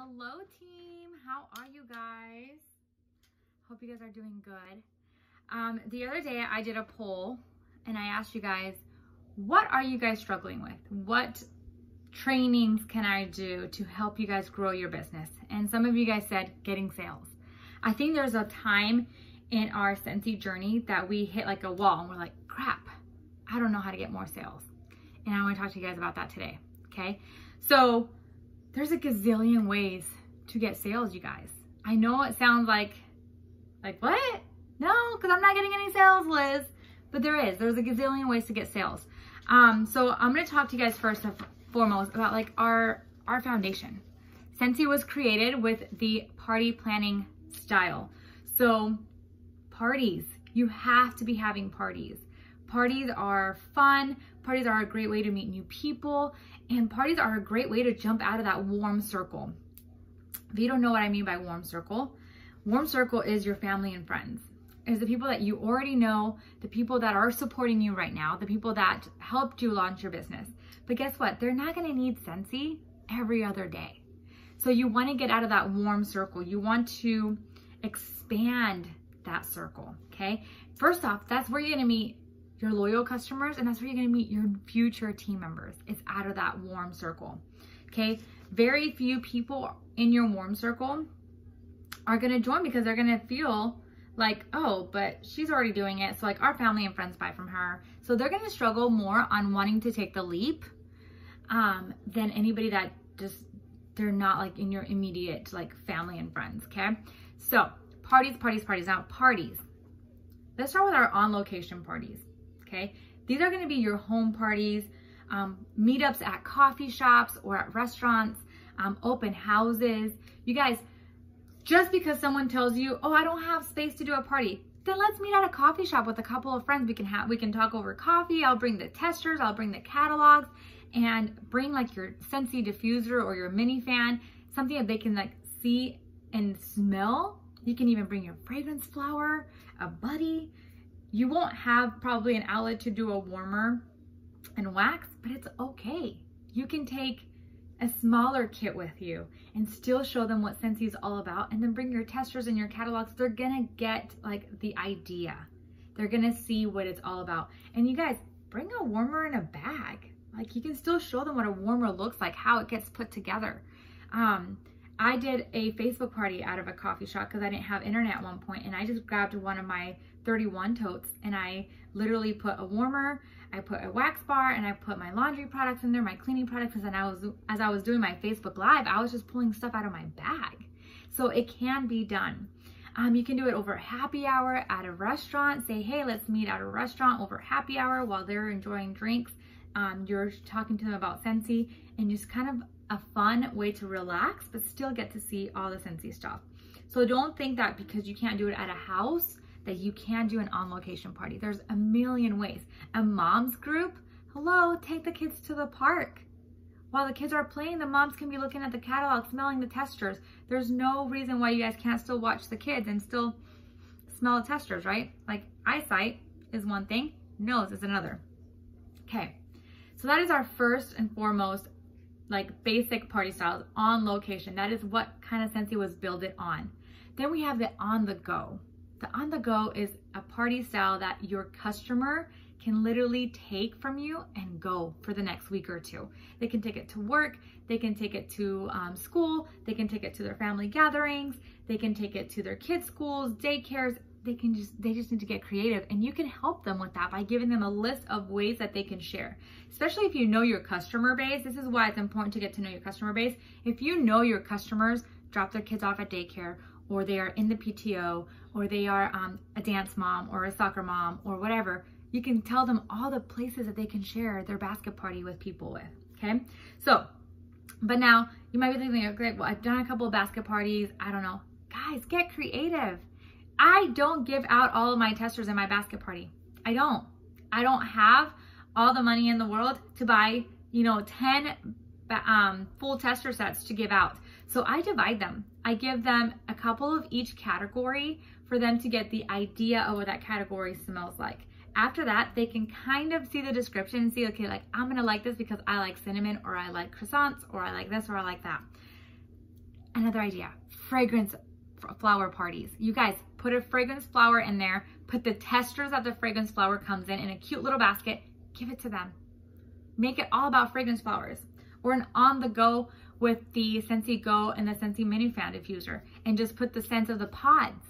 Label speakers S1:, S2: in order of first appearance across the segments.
S1: Hello team, how are you guys? Hope you guys are doing good. The other day I did a poll and I asked you guys, what are you guys struggling with? What trainings can I do to help you guys grow your business? And some of you guys said getting sales. I think there's a time in our Scentsy journey that we hit like a wall and we're like, crap, I don't know how to get more sales. And I want to talk to you guys about that today, okay? So there's a gazillion ways to get sales, you guys. I know it sounds like what? No, because I'm not getting any sales, Liz. But there's a gazillion ways to get sales. So I'm going to talk to you guys first and foremost about like our foundation. Scentsy was created with the party planning style. So parties, you have to be having parties. Parties are fun. Parties are a great way to meet new people. And parties are a great way to jump out of that warm circle. If you don't know what I mean by warm circle is your family and friends. Is the people that you already know, the people that are supporting you right now, the people that helped you launch your business. But guess what? They're not going to need Scentsy every other day. So you want to get out of that warm circle. You want to expand that circle, okay? First off, that's where you're going to meet your loyal customers, and that's where you're going to meet your future team members. It's out of that warm circle, okay? Very few people in your warm circle are going to join because they're going to feel like, oh, but she's already doing it. So like our family and friends buy from her. So they're going to struggle more on wanting to take the leap than anybody that just, they're not like in your immediate like family and friends, okay? So parties. Now parties. Let's start with our on-location parties. Okay, these are going to be your home parties, meetups at coffee shops or at restaurants, open houses. You guys, just because someone tells you, oh, I don't have space to do a party, then let's meet at a coffee shop with a couple of friends. We can talk over coffee. I'll bring the testers, I'll bring the catalogs, and bring like your Scentsy diffuser or your mini fan, something that they can like see and smell. You can even bring your fragrance flower, a buddy. You won't have probably an outlet to do a warmer and wax, but it's okay. You can take a smaller kit with you and still show them what Scentsy is all about, and then bring your testers and your catalogs. They're gonna get like the idea. They're gonna see what it's all about. And you guys, bring a warmer in a bag. Like you can still show them what a warmer looks like, how it gets put together. I did a Facebook party out of a coffee shop because I didn't have internet at one point, and I just grabbed one of my 31 totes and I literally put a warmer, I put a wax bar, and I put my laundry products in there, my cleaning products, and as I was doing my Facebook Live, I was just pulling stuff out of my bag. So it can be done. You can do it over happy hour at a restaurant. Say, hey, let's meet at a restaurant over happy hour while they're enjoying drinks. You're talking to them about Scentsy, and just kind of a fun way to relax, but still get to see all the Scentsy stuff. So don't think that because you can't do it at a house, that you can do an on-location party. There's a million ways. A mom's group, hello, take the kids to the park. While the kids are playing, the moms can be looking at the catalog, smelling the testers. There's no reason why you guys can't still watch the kids and still smell the testers, right? Like eyesight is one thing, nose is another. Okay, so that is our first and foremost like basic party styles on location. That is what kind of Scentsy was built it on. Then we have the on the go. The on the go is a party style that your customer can literally take from you and go for the next week or two. They can take it to work, they can take it to school, they can take it to their family gatherings, they can take it to their kids' schools, daycares. They just need to get creative, and you can help them with that by giving them a list of ways that they can share. Especially if you know your customer base. This is why it's important to get to know your customer base. If you know your customers drop their kids off at daycare, or they are in the PTO, or they are a dance mom or a soccer mom or whatever, you can tell them all the places that they can share their basket party with people with, okay? So, but now you might be thinking, okay, well, I've done a couple of basket parties. I don't know. Guys, get creative. I don't give out all of my testers in my basket party. I don't have all the money in the world to buy, 10 full tester sets to give out. So I divide them. I give them a couple of each category for them to get the idea of what that category smells like. After that, they can kind of see the description and see, okay, like I'm gonna like this because I like cinnamon, or I like croissants, or I like this, or I like that. And another idea, fragrance flower parties. You guys put a fragrance flower in there, put the testers that the fragrance flower comes in a cute little basket, give it to them. Make it all about fragrance flowers. Or an on the go with the Scentsy Go and the Scentsy Mini Fan Diffuser, and just put the scents of the pods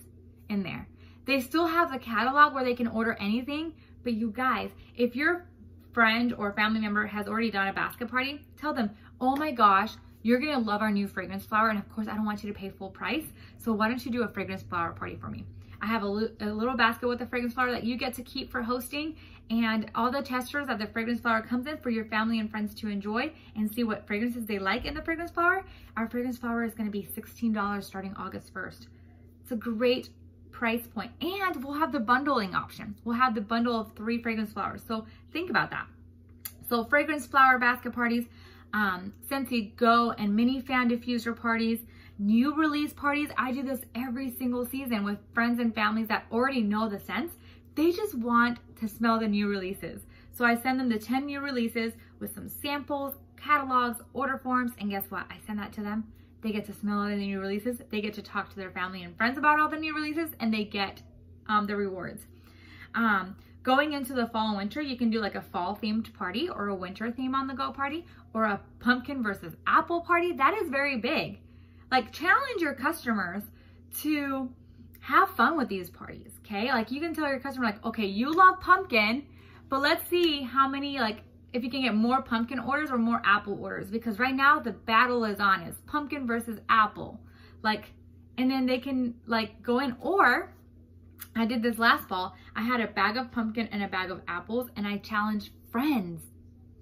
S1: in there. They still have the catalog where they can order anything, but you guys, if your friend or family member has already done a basket party, tell them, oh my gosh, you're gonna love our new fragrance flower, and of course I don't want you to pay full price, so why don't you do a fragrance flower party for me? I have a little basket with the fragrance flower that you get to keep for hosting, and all the testers that the fragrance flower comes in for your family and friends to enjoy and see what fragrances they like in the fragrance flower. Our fragrance flower is gonna be $16 starting August 1st. It's a great price point, and we'll have the bundling option. We'll have the bundle of 3 fragrance flowers, so think about that. So fragrance flower basket parties, Scentsy Go and Mini Fan Diffuser parties, new release parties. I do this every single season with friends and families that already know the scents. They just want to smell the new releases. So I send them the 10 new releases with some samples, catalogs, order forms, and guess what? I send that to them. They get to smell all the new releases. They get to talk to their family and friends about all the new releases, and they get the rewards. Going into the fall and winter, you can do like a fall themed party or a winter theme on the go party or a pumpkin versus apple party. That is very big. Like, challenge your customers to have fun with these parties, okay? Like, you can tell your customer, like, okay, you love pumpkin, but let's see how many, like, if you can get more pumpkin orders or more apple orders, because right now the battle is on, is pumpkin versus apple. Like, and then they can like go in, or I did this last fall. I had a bag of pumpkin and a bag of apples, and I challenged friends.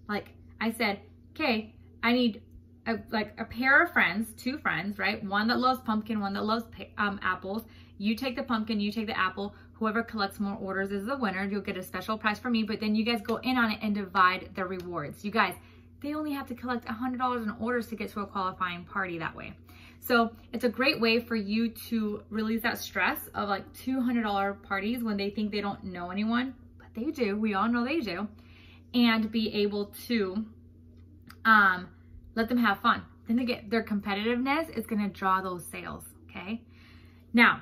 S1: Like, I said, okay, I need a pair of friends, 2 friends, right? One that loves pumpkin, one that loves apples. You take the pumpkin, you take the apple. Whoever collects more orders is the winner. You'll get a special prize from me, but then you guys go in on it and divide the rewards. You guys, they only have to collect $100 in orders to get to a qualifying party that way. So it's a great way for you to release that stress of like $200 parties when they think they don't know anyone, but they do. We all know they do. And be able to let them have fun. Then they get their competitiveness is going to draw those sales. Okay. Now,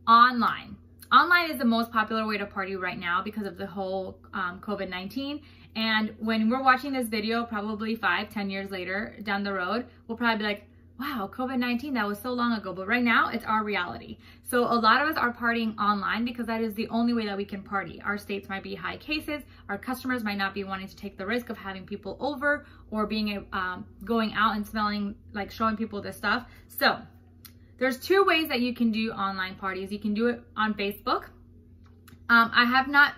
S1: online. Online is the most popular way to party right now because of the whole COVID-19. And when we're watching this video, probably 5-10 years later down the road, we'll probably be like, wow, COVID-19, that was so long ago. But right now, it's our reality. So a lot of us are partying online because that is the only way that we can party. Our states might be high cases. Our customers might not be wanting to take the risk of having people over or being going out and smelling, like showing people this stuff. So there's 2 ways that you can do online parties. You can do it on Facebook. I have not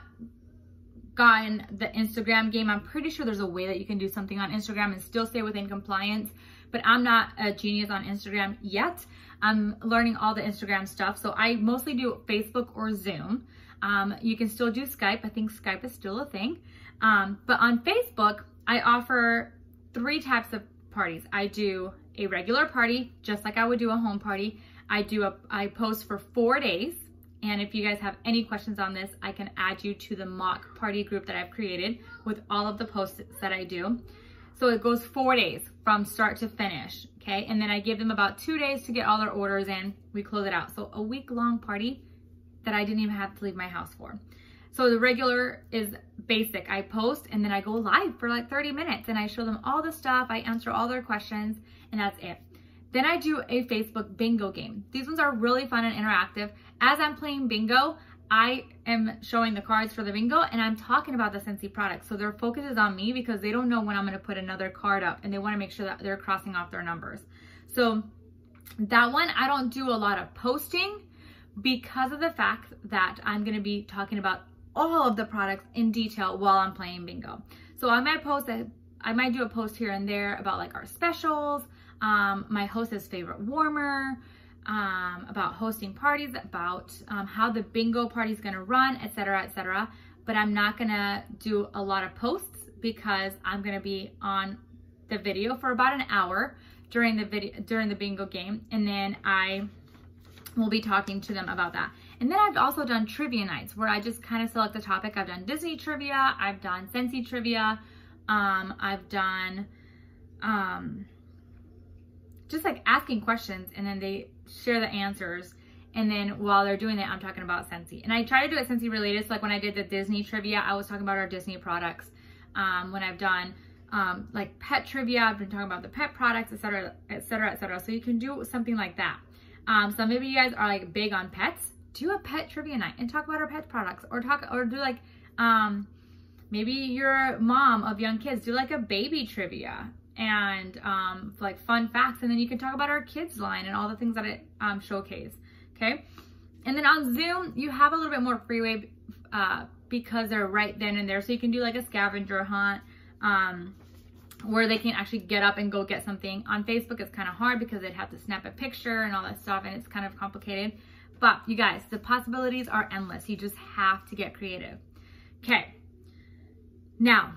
S1: gotten the Instagram game. I'm pretty sure there's a way that you can do something on Instagram and still stay within compliance, but I'm not a genius on Instagram yet. I'm learning all the Instagram stuff. So I mostly do Facebook or Zoom. You can still do Skype. I think Skype is still a thing. But on Facebook, I offer 3 types of parties. I do a regular party, just like I would do a home party. I post for 4 days. And if you guys have any questions on this, I can add you to the mock party group that I've created with all of the posts that I do. So it goes 4 days from start to finish, okay? And then I give them about 2 days to get all their orders in. We close it out. So a week-long party that I didn't even have to leave my house for. So the regular is basic. I post and then I go live for like 30 minutes and I show them all the stuff. I answer all their questions and that's it. Then I do a Facebook bingo game. These ones are really fun and interactive. As I'm playing bingo, I am showing the cards for the bingo and I'm talking about the Scentsy products. So their focus is on me because they don't know when I'm going to put another card up and they want to make sure that they're crossing off their numbers. So that one, I don't do a lot of posting because of the fact that I'm going to be talking about all of the products in detail while I'm playing bingo. So I might do a post here and there about like our specials, my hostess favorite warmer, about hosting parties, about how the bingo party is going to run, etc., etc. But I'm not going to do a lot of posts because I'm going to be on the video for about an hour during the bingo game, and then I will be talking to them about that. And then I've also done trivia nights where I just kind of select the topic. I've done Disney trivia, I've done Scentsy trivia, I've done just like asking questions, and then they share the answers. And then while they're doing that, I'm talking about Scentsy. And I try to do it Scentsy related. So like when I did the Disney trivia, I was talking about our Disney products. When I've done like pet trivia, I've been talking about the pet products, etc., etc., etc. So you can do something like that. So maybe you guys are like big on pets. Do a pet trivia night and talk about our pet products, or do like maybe you're a mom of young kids, do like a baby trivia and like fun facts, and then you can talk about our kids line and all the things that it showcase. Okay, and then on Zoom you have a little bit more freeway because they're right then and there, so you can do like a scavenger hunt where they can actually get up and go get something. On Facebook it's kind of hard because they'd have to snap a picture and all that stuff, and it's kind of complicated. But you guys, the possibilities are endless. You just have to get creative. Okay, now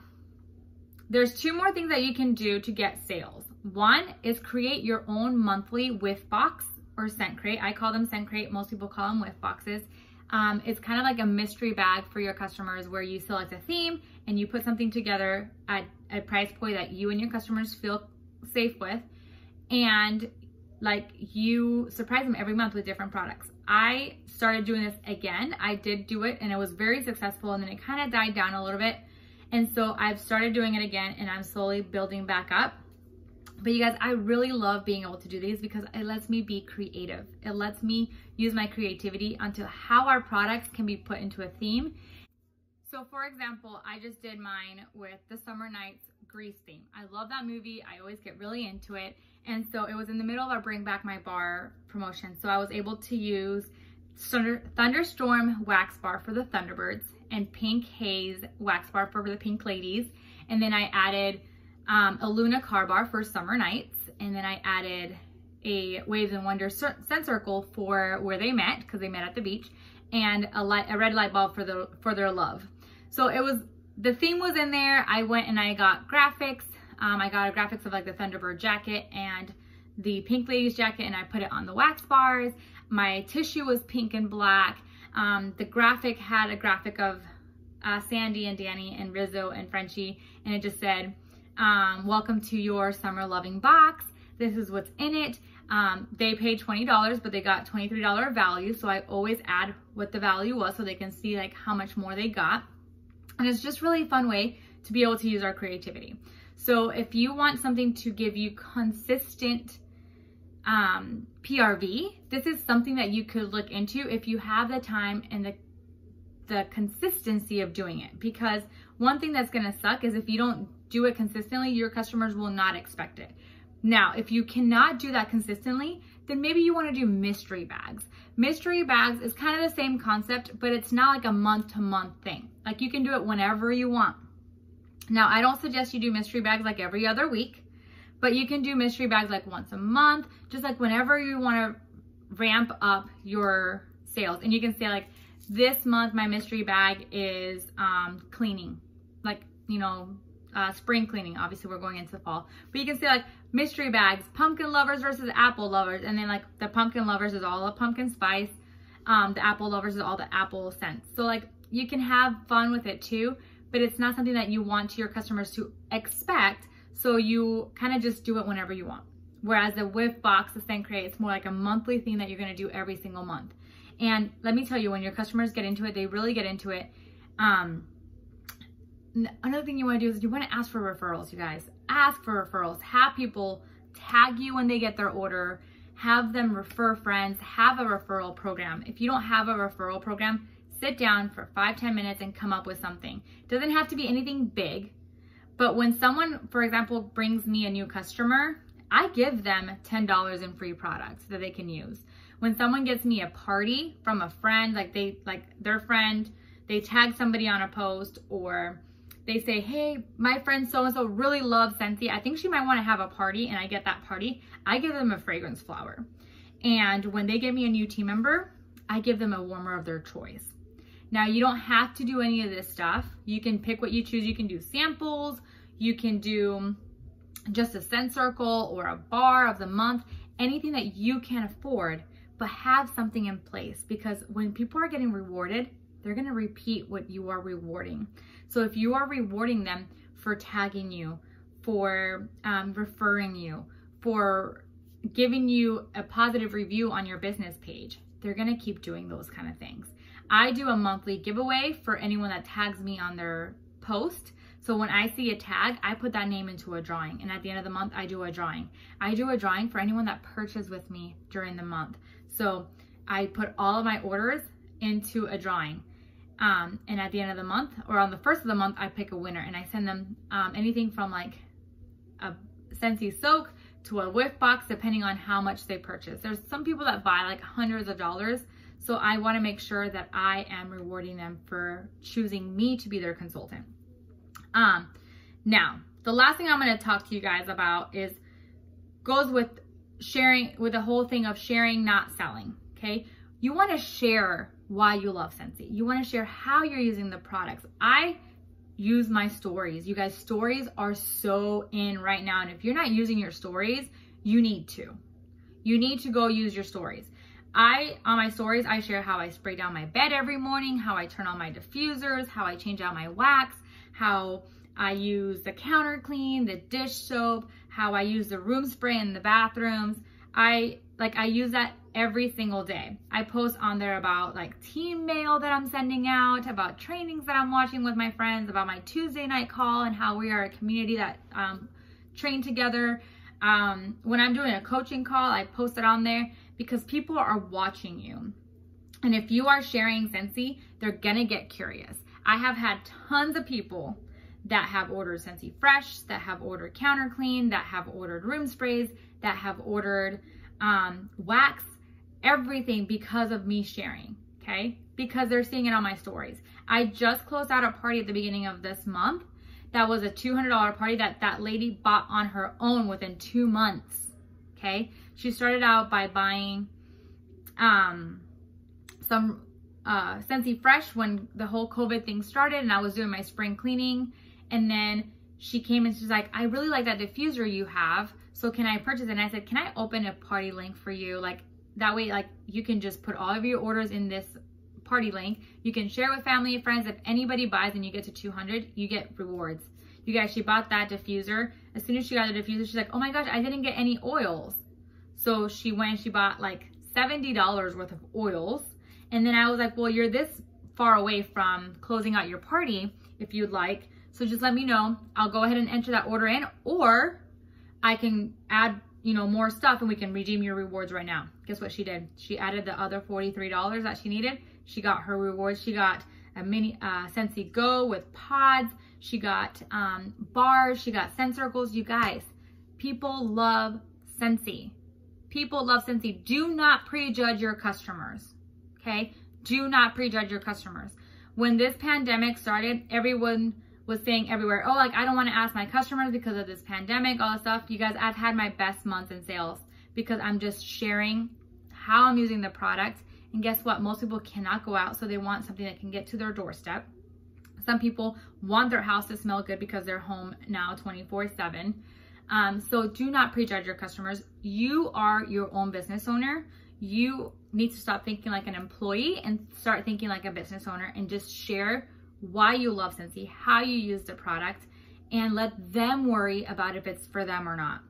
S1: there's two more things that you can do to get sales. One is create your own monthly whiff box or scent crate. I call them scent crate. Most people call them whiff boxes. It's kind of like a mystery bag for your customers where you select a theme and you put something together at a price point that you and your customers feel safe with, and like you surprise them every month with different products. I started doing this again. I did do it and it was very successful, and then it kind of died down a little bit. And so I've started doing it again, and I'm slowly building back up. But you guys, I really love being able to do these because it lets me be creative. It lets me use my creativity onto how our products can be put into a theme. So for example, I just did mine with the Summer Nights Grease theme. I love that movie. I always get really into it. And so it was in the middle of our Bring Back My Bar promotion. So I was able to use Thunderstorm wax bar for the Thunderbirds and Pink Haze wax bar for the Pink Ladies. And then I added a Luna car bar for Summer Nights, and then I added a Waves and Wonder scent circle for where they met, because they met at the beach, and a red light bulb for their love. So it was, the theme was in there. I went and I got graphics. I got a graphics of like the Thunderbird jacket and the Pink Ladies jacket, and I put it on the wax bars. My tissue was pink and black. The graphic had a graphic of Sandy and Danny and Rizzo and Frenchie, and it just said, welcome to your summer loving box. This is what's in it. They paid $20, but they got $23 value. So I always add what the value was so they can see like how much more they got. And it's just really a fun way to be able to use our creativity. So if you want something to give you consistent PRV, this is something that you could look into if you have the time and the consistency of doing it. Because one thing that's gonna suck is if you don't do it consistently, your customers will not expect it. Now, if you cannot do that consistently, then maybe you want to do mystery bags. Mystery bags is kind of the same concept, but it's not like a month-to-month thing. Like you can do it whenever you want. Now, I don't suggest you do mystery bags like every other week, but you can do mystery bags like once a month, just like whenever you want to ramp up your sales. And you can say like, this month my mystery bag is cleaning, like, you know, spring cleaning. Obviously we're going into the fall, but you can say like mystery bags, pumpkin lovers versus apple lovers, and then like the pumpkin lovers is all the pumpkin spice, the apple lovers is all the apple scents. So like you can have fun with it too, but it's not something that you want your customers to expect, so you kind of just do it whenever you want. Whereas the whiff box, the scent crate, it's more like a monthly thing that you're going to do every single month. And let me tell you, when your customers get into it, they really get into it. Another thing you want to do is you want to ask for referrals, you guys. Ask for referrals. Have people tag you when they get their order. Have them refer friends. Have a referral program. If you don't have a referral program, sit down for 5-10 minutes and come up with something. It doesn't have to be anything big, but when someone, for example, brings me a new customer, I give them $10 in free products that they can use. When someone gets me a party from a friend, like their friend, they tag somebody on a post, or they say, hey, my friend so-and-so really loves Scentsy. I think she might want to have a party, and I get that party. I give them a fragrance flower. And when they get me a new team member, I give them a warmer of their choice. Now, you don't have to do any of this stuff. You can pick what you choose. You can do samples. You can do just a scent circle or a bar of the month, anything that you can afford, but have something in place, because when people are getting rewarded, they're going to repeat what you are rewarding. So if you are rewarding them for tagging you, for referring you, for giving you a positive review on your business page. They're gonna keep doing those kind of things. I do a monthly giveaway for anyone that tags me on their post. So when I see a tag, I put that name into a drawing. And at the end of the month, I do a drawing. I do a drawing for anyone that purchased with me during the month. So I put all of my orders into a drawing. And at the end of the month, or on the first of the month, I pick a winner and I send them anything from like a Scentsy soak to a whiff box, depending on how much they purchase. There's some people that buy like hundreds of dollars. So I want to make sure that I am rewarding them for choosing me to be their consultant. Now, the last thing I'm going to talk to you guys about goes with sharing, with the whole thing of sharing, not selling. Okay. You want to share why you love Scentsy. You want to share how you're using the products. I use my stories. You guys, stories are so in right now. And if you're not using your stories, you need to. You need to go use your stories. On my stories, I share how I spray down my bed every morning, how I turn on my diffusers, how I change out my wax, how I use the counter clean, the dish soap, how I use the room spray in the bathrooms. I use that every single day. I post on there about like team mail that I'm sending out, about trainings that I'm watching with my friends, about my Tuesday night call and how we are a community that train together. When I'm doing a coaching call, I post it on there because people are watching you. And if you are sharing Scentsy, they're gonna get curious. I have had tons of people that have ordered Scentsy Fresh, that have ordered Counter Clean, that have ordered room sprays, that have ordered wax, everything because of me sharing, okay? Because they're seeing it on my stories. I just closed out a party at the beginning of this month. That was a $200 party that lady bought on her own within 2 months, okay? She started out by buying some Scentsy Fresh when the whole COVID thing started and I was doing my spring cleaning. And then she came and she's like, I really like that diffuser you have. So can I purchase it? And I said, can I open a party link for you? Like that way, like you can just put all of your orders in this party link. You can share with family and friends. If anybody buys and you get to 200, you get rewards. You guys, she bought that diffuser. As soon as she got the diffuser, she's like, oh my gosh, I didn't get any oils. So she went and she bought like $70 worth of oils. And then I was like, well, you're this far away from closing out your party if you'd like. So just let me know. I'll go ahead and enter that order in, or I can add, you know, more stuff and we can redeem your rewards right now. Guess what she did? She added the other $43 that she needed. She got her rewards. She got a mini Scentsy Go with pods. She got bars. She got scent circles. You guys, people love Scentsy. People love Scentsy. Do not prejudge your customers, okay? Do not prejudge your customers. When this pandemic started, everyone was saying everywhere, oh, like I don't want to ask my customers because of this pandemic, all this stuff. You guys, I've had my best months in sales because I'm just sharing how I'm using the product. And guess what? Most people cannot go out, so they want something that can get to their doorstep. Some people want their house to smell good because they're home now 24/7. So do not prejudge your customers. You are your own business owner. You need to stop thinking like an employee and start thinking like a business owner and just share why you love Scentsy, how you use the product, and let them worry about if it's for them or not.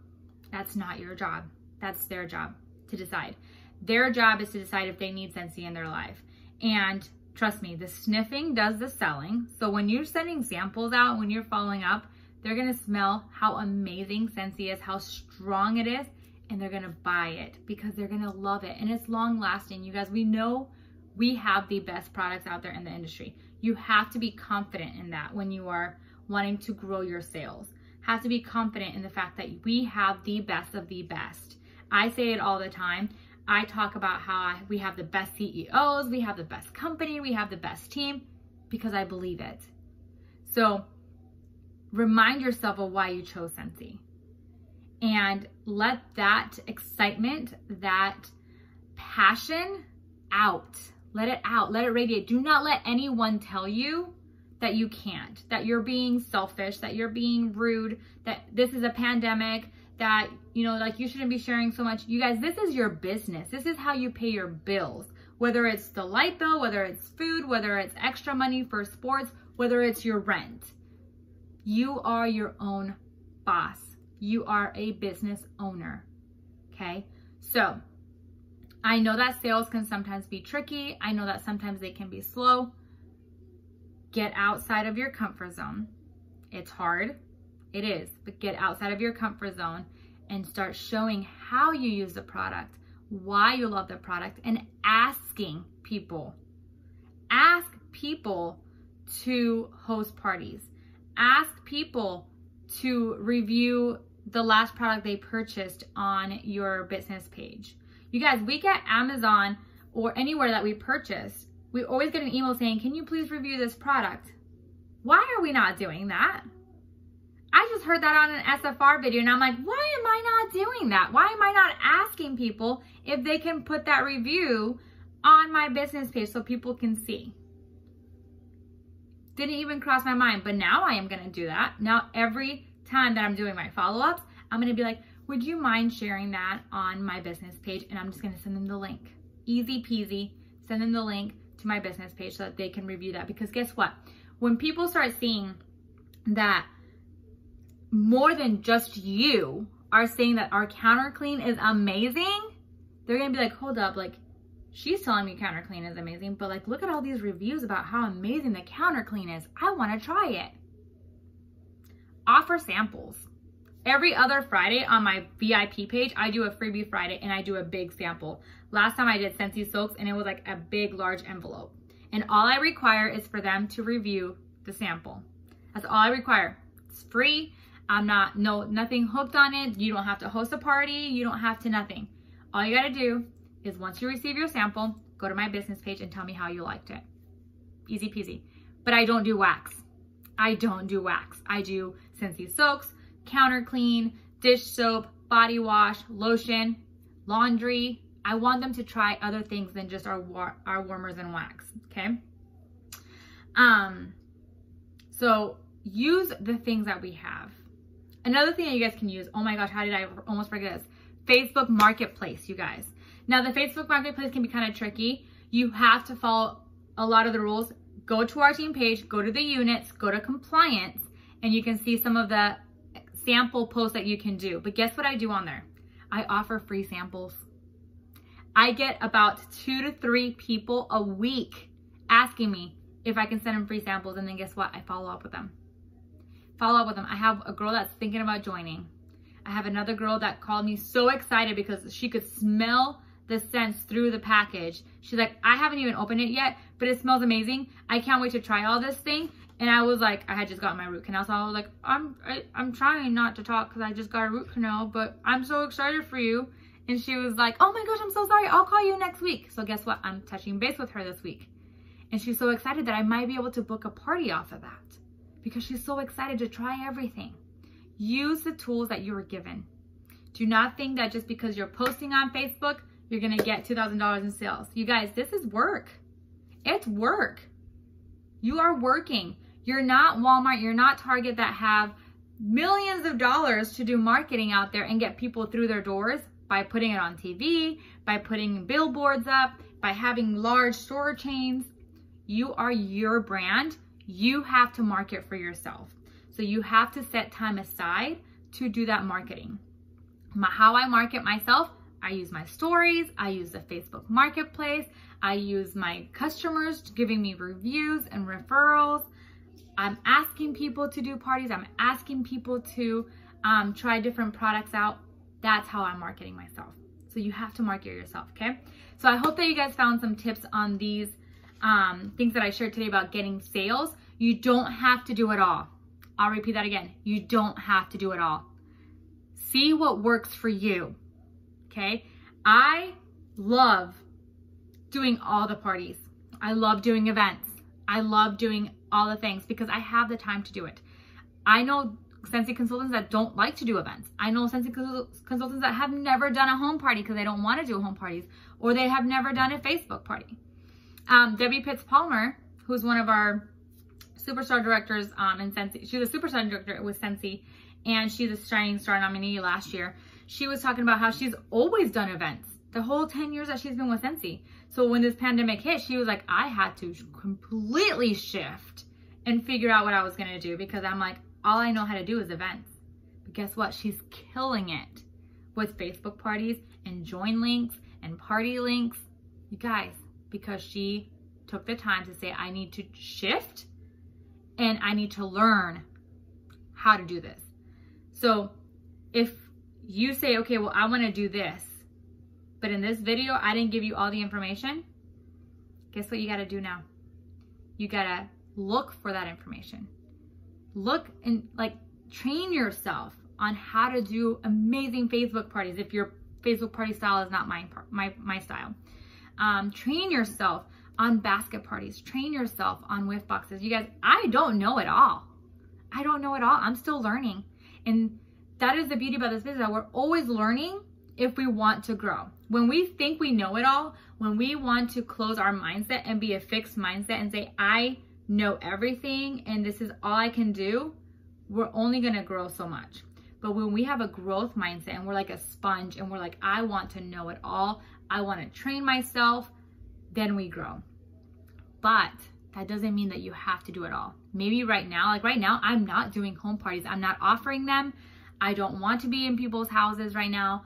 S1: That's not your job. That's their job to decide. Their job is to decide if they need Scentsy in their life. And trust me, the sniffing does the selling. So when you're sending samples out, when you're following up, they're gonna smell how amazing Scentsy is, how strong it is, and they're gonna buy it because they're gonna love it. And it's long lasting. You guys, we know we have the best products out there in the industry. You have to be confident in that when you are wanting to grow your sales. Have to be confident in the fact that we have the best of the best. I say it all the time. I talk about how we have the best CEOs, we have the best company, we have the best team, because I believe it. So remind yourself of why you chose Scentsy and let that excitement, that passion out. Let it out, let it radiate. Do not let anyone tell you that you can't, that you're being selfish, that you're being rude, that this is a pandemic, that, you know, like you shouldn't be sharing so much. You guys, this is your business. This is how you pay your bills. Whether it's the light bill, whether it's food, whether it's extra money for sports, whether it's your rent. You are your own boss. You are a business owner, okay? So I know that sales can sometimes be tricky. I know that sometimes they can be slow. Get outside of your comfort zone. It's hard, it is, but get outside of your comfort zone and start showing how you use the product, why you love the product, and asking people. Ask people to host parties. Ask people to review the last product they purchased on your business page. You guys, we get Amazon or anywhere that we purchase, we always get an email saying, can you please review this product? Why are we not doing that? I just heard that on an SFR video and I'm like, why am I not doing that? Why am I not asking people if they can put that review on my business page so people can see? Didn't even cross my mind, but now I am gonna do that. Now every time that I'm doing my follow-ups, I'm gonna be like, would you mind sharing that on my business page? And I'm just gonna send them the link. Easy peasy, send them the link to my business page so that they can review that. Because guess what? When people start seeing that more than just you are saying that our counter clean is amazing, they're gonna be like, hold up, like, she's telling me counter clean is amazing, but like, look at all these reviews about how amazing the counter clean is. I wanna try it. Offer samples. Every other Friday on my VIP page, I do a freebie Friday and I do a big sample. Last time I did Scentsy Soaks and it was like a big, large envelope. And all I require is for them to review the sample. That's all I require. It's free. I'm not, nothing hooked on it. You don't have to host a party. You don't have to nothing. All you gotta do is once you receive your sample, go to my business page and tell me how you liked it. Easy peasy. But I don't do wax. I don't do wax. I do Scentsy Soaks, counter clean, dish soap, body wash, lotion, laundry. I want them to try other things than just our warmers and wax, okay? So use the things that we have. Another thing that you guys can use, oh my gosh, how did I almost forget this? Facebook Marketplace, you guys. Now the Facebook Marketplace can be kind of tricky. You have to follow a lot of the rules. Go to our team page, go to the units, go to compliance, and you can see some of the sample posts that you can do. But guess what I do on there? I offer free samples. I get about 2 to 3 people a week asking me if I can send them free samples, and then guess what? I follow up with them. I have a girl that's thinking about joining. I have another girl that called me so excited because she could smell the scents through the package. She's like, I haven't even opened it yet, but it smells amazing. I can't wait to try all this thing. And I was like, I had just gotten my root canal, so I was like, I'm trying not to talk because I just got a root canal, but I'm so excited for you. And she was like, oh my gosh, I'm so sorry. I'll call you next week. So guess what? I'm touching base with her this week. And she's so excited that I might be able to book a party off of that because she's so excited to try everything. Use the tools that you were given. Do not think that just because you're posting on Facebook, you're going to get $2,000 in sales. You guys, this is work. It's work. You are working. You're not Walmart. You're not Target that have millions of dollars to do marketing out there and get people through their doors by putting it on TV, by putting billboards up, by having large store chains. You are your brand. You have to market for yourself. So you have to set time aside to do that marketing. How I market myself, I use my stories, I use the Facebook Marketplace, I use my customers giving me reviews and referrals. I'm asking people to do parties. I'm asking people to try different products out. That's how I'm marketing myself. So you have to market yourself, okay? So I hope that you guys found some tips on these things that I shared today about getting sales. You don't have to do it all. I'll repeat that again. You don't have to do it all. See what works for you, okay? I love doing all the parties. I love doing events. I love doing all the things because I have the time to do it. I know Scentsy consultants that don't like to do events. I know Scentsy consultants that have never done a home party because they don't want to do home parties, or they have never done a Facebook party. Debbie Pitts-Palmer, who's one of our superstar directors in Scentsy, she's a superstar director with Scentsy, and she's a Shining Star nominee last year. She was talking about how she's always done events the whole 10 years that she's been with Scentsy. So when this pandemic hit, she was like, I had to completely shift and figure out what I was gonna do because I'm like, all I know how to do is events. But guess what? She's killing it with Facebook parties and join links and party links. You guys, because she took the time to say, I need to shift and I need to learn how to do this. So if you say, okay, well, I want to do this, but in this video, I didn't give you all the information, guess what you got to do now? You got to look for that information. Look and like train yourself on how to do amazing Facebook parties if your Facebook party style is not my style. Train yourself on basket parties. Train yourself on whiff boxes. You guys, I don't know it all. I don't know it all. I'm still learning. And that is the beauty about this business. We're always learning if we want to grow. When we think we know it all, when we want to close our mindset and be a fixed mindset and say, I know everything and this is all I can do, we're only going to grow so much. But when we have a growth mindset and we're like a sponge and we're like, I want to know it all, I want to train myself, then we grow. But that doesn't mean that you have to do it all. Maybe right now, like right now, I'm not doing home parties. I'm not offering them. I don't want to be in people's houses right now.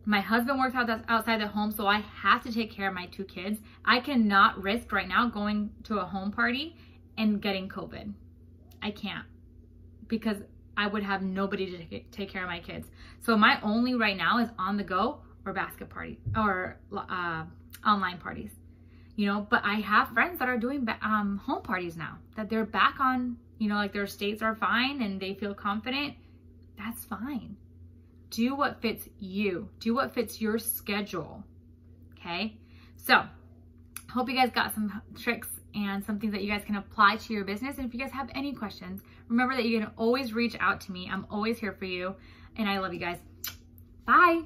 S1: My husband works outside the home, so I have to take care of my 2 kids. I cannot risk right now going to a home party and getting COVID. I can't, because I would have nobody to take care of my kids. So my only right now is on the go or basket party or online parties, you know. But I have friends that are doing home parties now, that they're back on, you know, like their states are fine and they feel confident. That's fine. Do what fits you. Do what fits your schedule. Okay. So hope you guys got some tricks and some things that you guys can apply to your business. And if you guys have any questions, remember that you can always reach out to me. I'm always here for you. And I love you guys. Bye.